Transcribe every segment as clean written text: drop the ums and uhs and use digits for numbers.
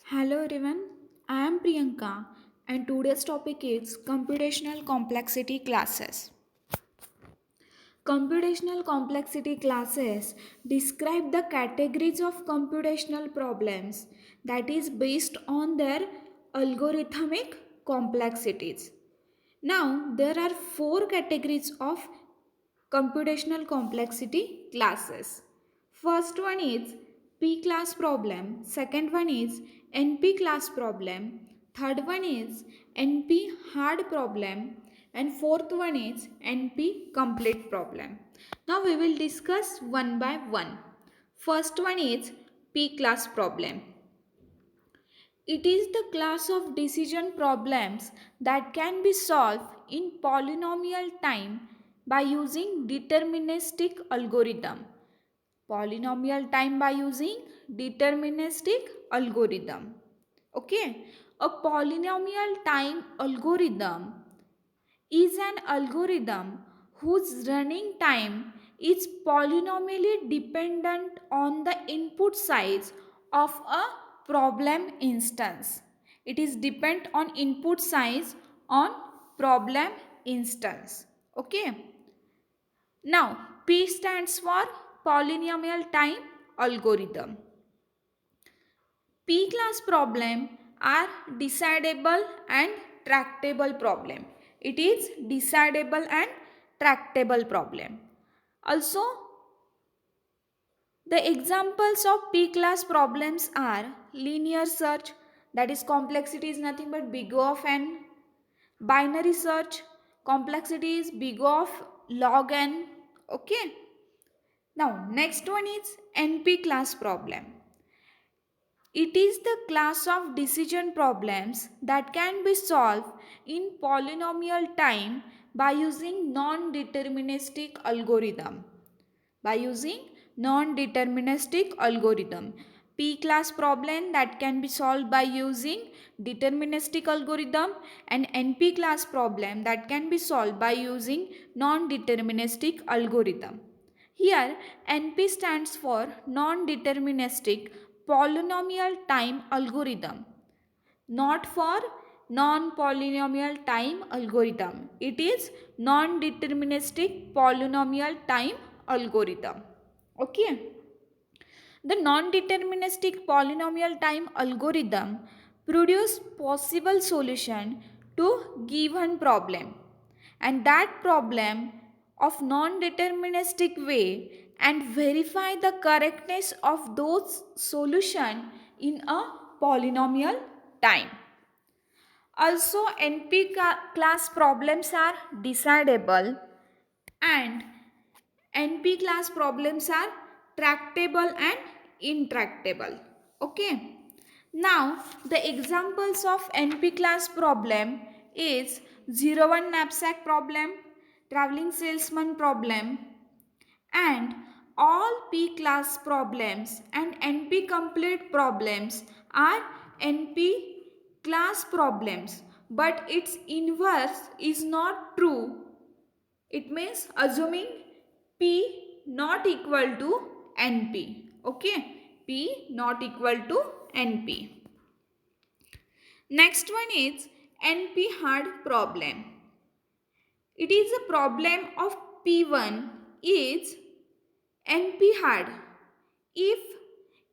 Hello everyone, I am Priyanka and today's topic is computational complexity classes. Computational complexity classes describe the categories of computational problems that is based on their algorithmic complexities. Now, there are four categories of computational complexity classes. First one is P class problem, second one is NP class problem, third one is NP hard problem, and fourth one is NP complete problem. Now we will discuss one by one. First one is P class problem. It is the class of decision problems that can be solved in polynomial time by using deterministic algorithm. Polynomial time by using deterministic algorithm. Okay, a polynomial time algorithm is an algorithm whose running time is polynomially dependent on the input size of a problem instance. It is dependent on input size on problem instance. Okay. Now, P stands for polynomial time algorithm. P class problem are decidable and tractable problem. It is decidable and tractable problem. Also, the examples of P class problems are linear search, that is complexity is nothing but big O of n. Binary search, complexity is big O of log n. Okay. Now, next one is NP class problem. It is the class of decision problems that can be solved in polynomial time by using non-deterministic algorithm. By using non-deterministic algorithm. P class problem that can be solved by using deterministic algorithm and NP class problem that can be solved by using non-deterministic algorithm. Here, NP stands for non-deterministic polynomial time algorithm, not for non-polynomial time algorithm. It is non-deterministic polynomial time algorithm. Okay. The non-deterministic polynomial time algorithm produce possible solution to given problem, and that problem of non-deterministic way and verify the correctness of those solution in a polynomial time. Also, class problems are decidable and NP class problems are tractable and intractable. Okay. Now, the examples of NP class problem is 01 knapsack problem, traveling salesman problem, and all P class problems and NP complete problems are NP class problems, but its inverse is not true. It means assuming P not equal to NP. Okay, P not equal to NP. Next one is NP hard problem. It is a problem of P1 is NP hard if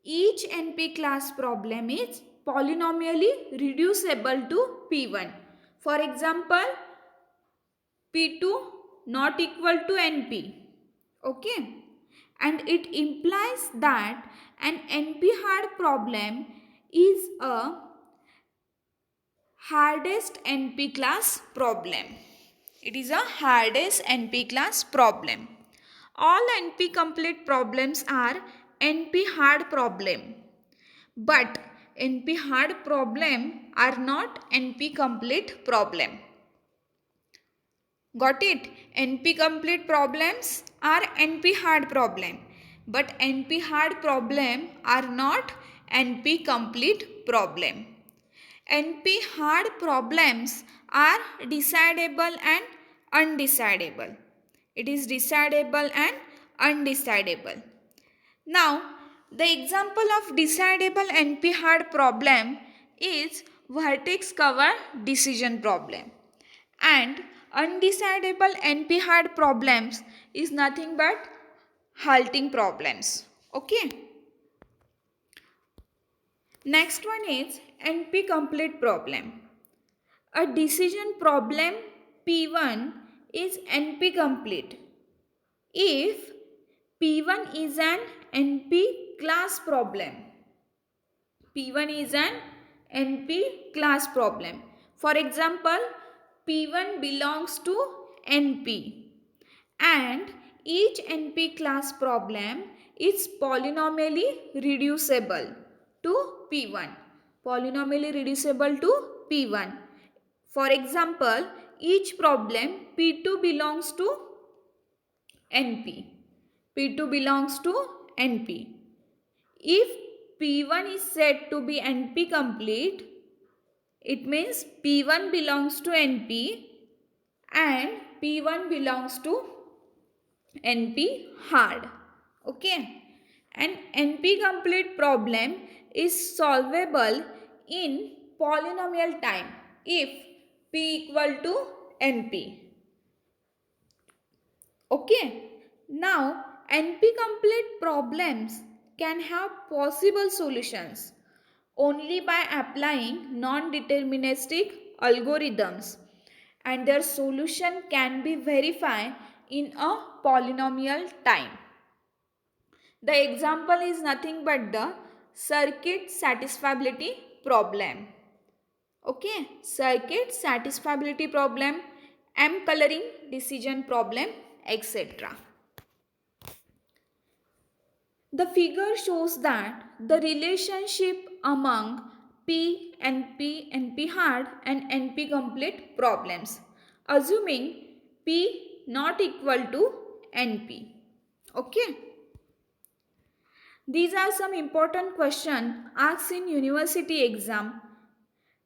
each NP class problem is polynomially reducible to P1. For example, P2 not equal to NP. Okay. And it implies that an NP hard problem is a hardest NP class problem. It is a hardest NP class problem. All NP complete problems are NP hard problem. But NP hard problem are not NP complete problem. Got it? NP complete problems are NP hard problem. But NP hard problem are not NP complete problem. NP hard problems are decidable and undecidable. It is decidable and undecidable. Now, The example of decidable NP hard problem is vertex cover decision problem. And undecidable NP hard problems is nothing but halting problems. Okay. Next one is NP complete problem. A decision problem P1 is NP complete if P1 is an NP class problem. P1 is an NP class problem. For example, P1 belongs to NP and each NP class problem is polynomially reducible to P1. Polynomially reducible to P1. For example, each problem P2 belongs to NP. P2 belongs to NP. If P1 is said to be NP complete, it means P1 belongs to NP and P1 belongs to NP hard. Okay. An NP complete problem is solvable in polynomial time if P equal to NP. Okay. Now, NP complete problems can have possible solutions only by applying non-deterministic algorithms, and their solution can be verified in a polynomial time. The example is nothing but the circuit satisfiability problem. Okay, circuit satisfiability problem, M coloring decision problem, etc. The figure shows that the relationship among P, NP, NP hard and NP complete problems, assuming P not equal to NP. Okay. These are some important questions asked in university exam.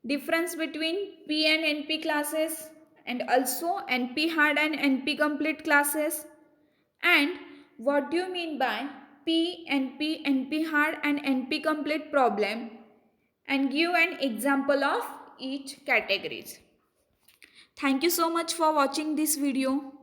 Difference between P and NP classes and also NP hard and NP complete classes. And what do you mean by P, NP, NP hard and NP complete problem, and give an example of each categories. Thank you so much for watching this video.